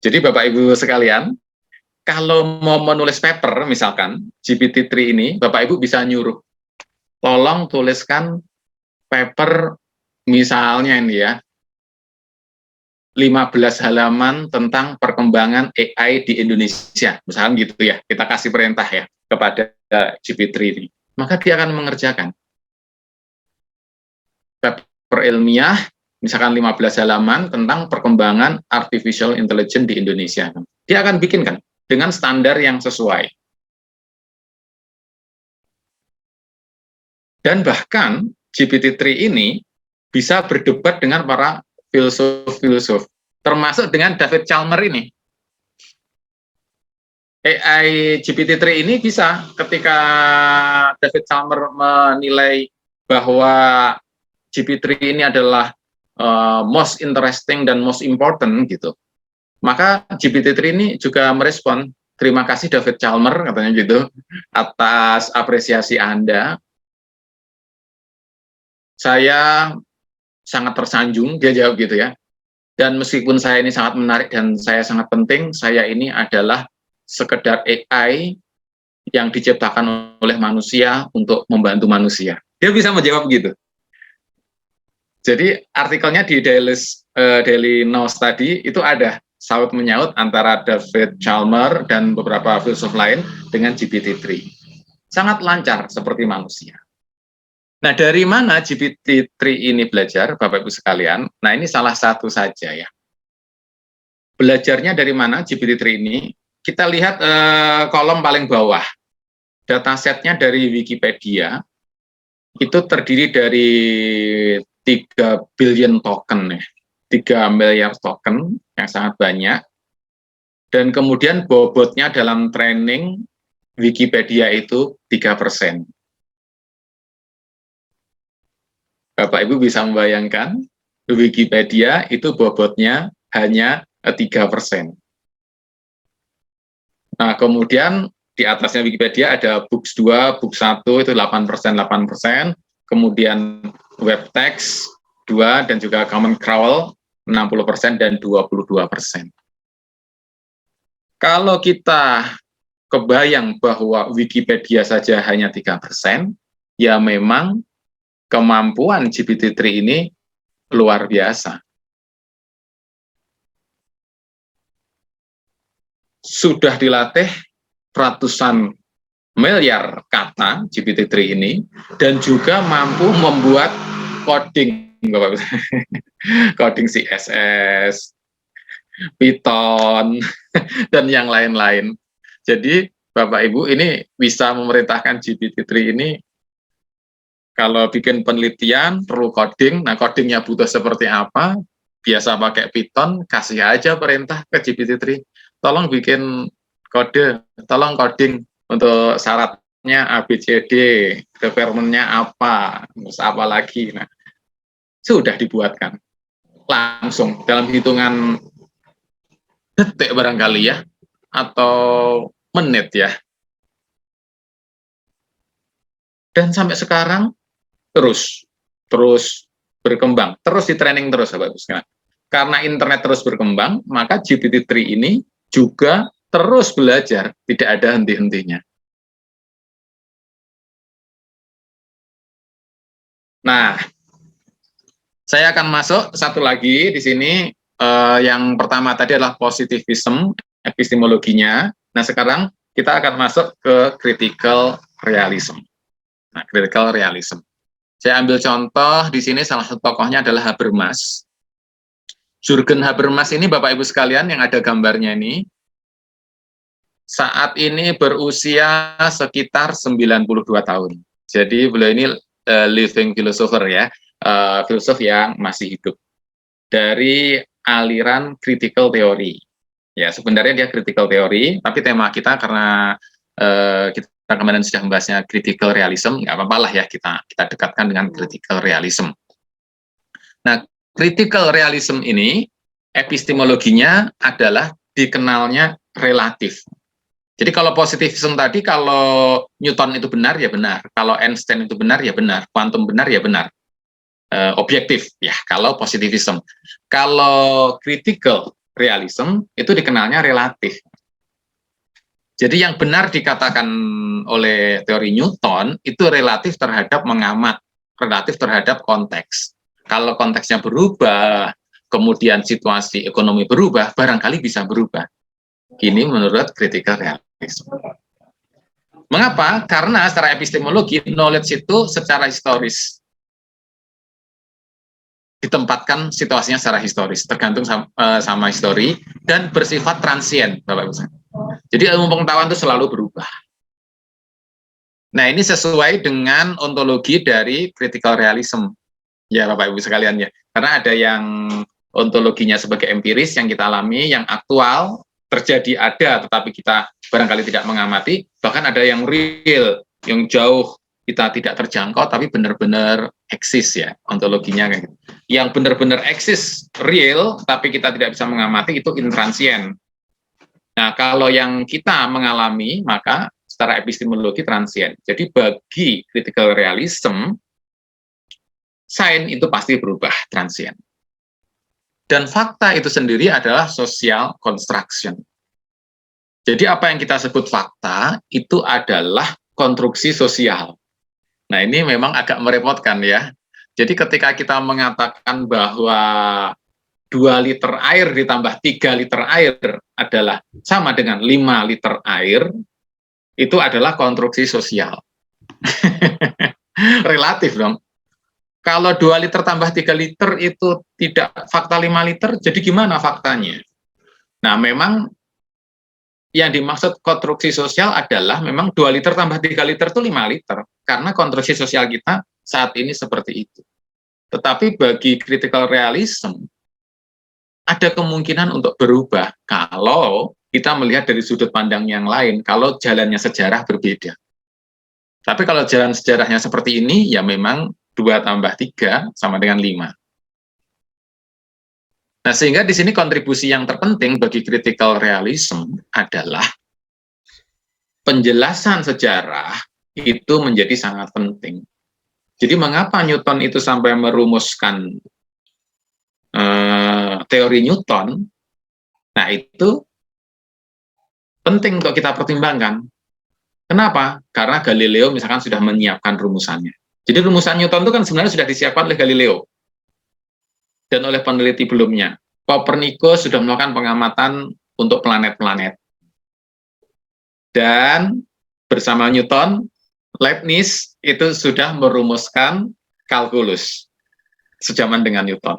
Jadi Bapak Ibu sekalian, kalau mau menulis paper misalkan GPT-3 ini, Bapak Ibu bisa nyuruh, tolong tuliskan paper misalnya ini ya, 15 halaman tentang perkembangan AI di Indonesia, misalkan gitu ya, kita kasih perintah ya kepada GPT-3 ini, maka dia akan mengerjakan paper ilmiah, misalkan 15 halaman tentang perkembangan artificial intelligence di Indonesia. Dia akan bikinkan dengan standar yang sesuai. Dan bahkan GPT-3 ini bisa berdebat dengan para filsuf-filsuf, termasuk dengan David Chalmers ini. AI GPT-3 ini bisa ketika David Chalmers menilai bahwa GPT-3 ini adalah most interesting dan most important gitu. Maka GPT-3 ini juga merespon, terima kasih David Chalmers katanya gitu atas apresiasi Anda. Saya sangat tersanjung, dia jawab gitu ya. Dan meskipun saya ini sangat menarik dan saya sangat penting, saya ini adalah sekedar AI yang diciptakan oleh manusia untuk membantu manusia. Dia bisa menjawab gitu. Jadi artikelnya di Daily News tadi itu ada saut menyaut antara David Chalmers dan beberapa filsuf lain dengan GPT-3. Sangat lancar seperti manusia. Nah, dari mana GPT-3 ini belajar, Bapak Ibu sekalian? Nah, ini salah satu saja ya. Belajarnya dari mana GPT-3 ini? Kita lihat kolom paling bawah. Datasetnya dari Wikipedia, itu terdiri dari 3 billion token, ya. 3 miliar token, yang sangat banyak. Dan kemudian bobotnya dalam training Wikipedia itu 3%. Bapak Ibu bisa membayangkan, Wikipedia itu bobotnya hanya 3%. Nah, kemudian di atasnya Wikipedia ada Books 2, Books 1 itu 8%, kemudian Web Text 2 dan juga Common Crawl 60% dan 22%. Kalau kita kebayang bahwa Wikipedia saja hanya 3%, ya memang kemampuan GPT-3 ini luar biasa. Sudah dilatih ratusan miliar kata GPT-3 ini, dan juga mampu membuat coding, coding CSS, Python, dan yang lain-lain. Jadi Bapak Ibu ini bisa memerintahkan GPT-3 ini, kalau bikin penelitian perlu coding, nah codingnya butuh seperti apa, biasa pakai Python, kasih aja perintah ke GPT-3, tolong bikin kode, tolong coding untuk syaratnya ABCD, requirement-nya apa, terus apa lagi, nah sudah dibuatkan langsung dalam hitungan detik barangkali ya, atau menit ya. Dan sampai sekarang terus berkembang, terus di training terus, Bapak Ibu sekalian. Karena internet terus berkembang, maka GPT-3 ini juga terus belajar, tidak ada henti-hentinya. Nah, saya akan masuk satu lagi di sini. Yang pertama tadi adalah positivism, epistemologinya. Nah, sekarang kita akan masuk ke critical realism. Nah, critical realism. Saya ambil contoh di sini, salah satu tokohnya adalah Habermas. Jürgen Habermas ini, Bapak Ibu sekalian, yang ada gambarnya ini, saat ini berusia sekitar 92 tahun. Jadi beliau ini living philosopher ya, filsuf yang masih hidup. Dari aliran critical theory. Ya, sebenarnya dia critical theory, tapi tema kita karena kita kemarin sudah membahasnya critical realism, nggak apa-apa lah ya kita dekatkan dengan critical realism. Nah, critical realism ini epistemologinya adalah dikenalnya relatif. Jadi kalau positivism tadi, kalau Newton itu benar ya benar, kalau Einstein itu benar ya benar, kuantum benar ya benar, objektif ya kalau positivism. Kalau critical realism itu dikenalnya relatif. Jadi yang benar dikatakan oleh teori Newton itu relatif terhadap mengamat, relatif terhadap konteks. Kalau konteksnya berubah, kemudian situasi ekonomi berubah, barangkali bisa berubah. Ini menurut critical realism. Mengapa? Karena secara epistemologi, knowledge itu secara historis ditempatkan situasinya secara historis, tergantung sama histori, dan bersifat transien, Bapak Ibu. Jadi ilmu pengetahuan itu selalu berubah. Nah, ini sesuai dengan ontologi dari critical realism, ya Bapak Ibu sekalian ya. Karena ada yang ontologinya sebagai empiris yang kita alami, yang aktual, terjadi ada, tetapi kita barangkali tidak mengamati, bahkan ada yang real, yang jauh kita tidak terjangkau, tapi benar-benar eksis ya, ontologinya kayak gitu. Yang benar-benar eksis, real, tapi kita tidak bisa mengamati, itu intransien. Nah, kalau yang kita mengalami, maka secara epistemologi transien. Jadi bagi critical realism, sains itu pasti berubah, transien. Dan fakta itu sendiri adalah social construction. Jadi apa yang kita sebut fakta, itu adalah konstruksi sosial. Nah, ini memang agak merepotkan ya. Jadi ketika kita mengatakan bahwa 2 liter air ditambah 3 liter air adalah sama dengan 5 liter air, itu adalah konstruksi sosial. Relatif dong. Kalau 2 liter tambah 3 liter itu tidak fakta 5 liter, jadi gimana faktanya? Nah, memang yang dimaksud konstruksi sosial adalah memang 2 liter tambah 3 liter itu 5 liter. Karena konstruksi sosial kita saat ini seperti itu. Tetapi bagi critical realism, ada kemungkinan untuk berubah kalau kita melihat dari sudut pandang yang lain, kalau jalannya sejarah berbeda. Tapi kalau jalan sejarahnya seperti ini, ya memang 2 tambah 3 sama dengan 5. Nah, sehingga di sini kontribusi yang terpenting bagi critical realism adalah penjelasan sejarah itu menjadi sangat penting. Jadi mengapa Newton itu sampai merumuskan teori Newton? Nah, itu penting untuk kita pertimbangkan. Kenapa? Karena Galileo misalkan sudah menyiapkan rumusannya. Jadi rumusan Newton itu kan sebenarnya sudah disiapkan oleh Galileo dan oleh peneliti belumnya. Copernicus sudah melakukan pengamatan untuk planet-planet. Dan bersama Newton, Leibniz itu sudah merumuskan kalkulus sejaman dengan Newton.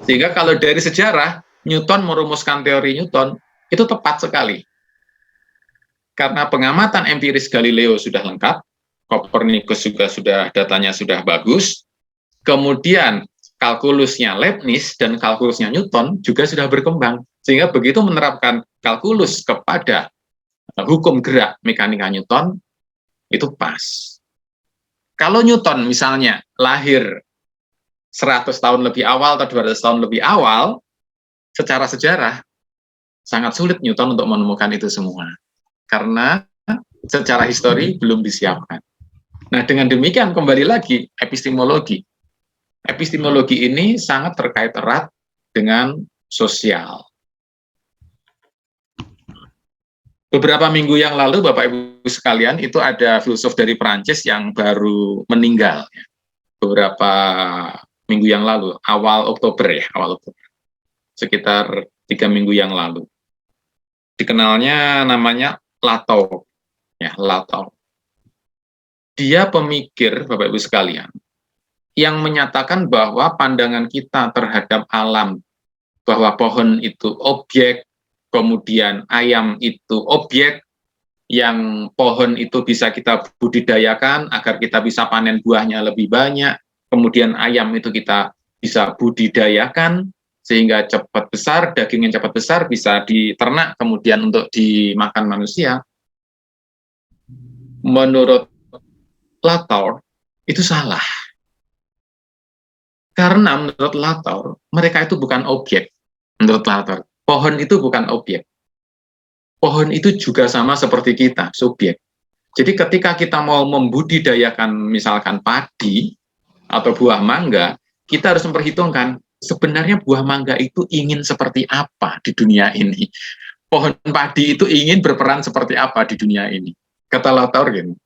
Sehingga kalau dari sejarah, Newton merumuskan teori Newton, itu tepat sekali. Karena pengamatan empiris Galileo sudah lengkap, Copernicus juga sudah datanya sudah bagus, kemudian kalkulusnya Leibniz dan kalkulusnya Newton juga sudah berkembang. Sehingga begitu menerapkan kalkulus kepada hukum gerak mekanika Newton, itu pas. Kalau Newton misalnya lahir 100 tahun lebih awal atau 200 tahun lebih awal, secara sejarah, sangat sulit Newton untuk menemukan itu semua. Karena secara histori belum disiapkan. Nah, dengan demikian kembali lagi epistemologi. Epistemologi ini sangat terkait erat dengan sosial. Beberapa minggu yang lalu, Bapak Ibu sekalian, itu ada filsuf dari Perancis yang baru meninggal. Beberapa minggu yang lalu, awal Oktober, sekitar 3 minggu yang lalu. Dikenalnya namanya Latour. Ya, Latour. Dia pemikir, Bapak Ibu sekalian, yang menyatakan bahwa pandangan kita terhadap alam, bahwa pohon itu objek, kemudian ayam itu objek, yang pohon itu bisa kita budidayakan agar kita bisa panen buahnya lebih banyak, kemudian ayam itu kita bisa budidayakan sehingga cepat besar, daging yang cepat besar bisa diternak, kemudian untuk dimakan manusia. Menurut Latour, itu salah. Karena menurut Latour, mereka itu bukan objek. Menurut Latour, pohon itu bukan objek. Pohon itu juga sama seperti kita, subjek. Jadi ketika kita mau membudidayakan misalkan padi atau buah mangga, kita harus memperhitungkan sebenarnya buah mangga itu ingin seperti apa di dunia ini? Pohon padi itu ingin berperan seperti apa di dunia ini? Kata Latour gini,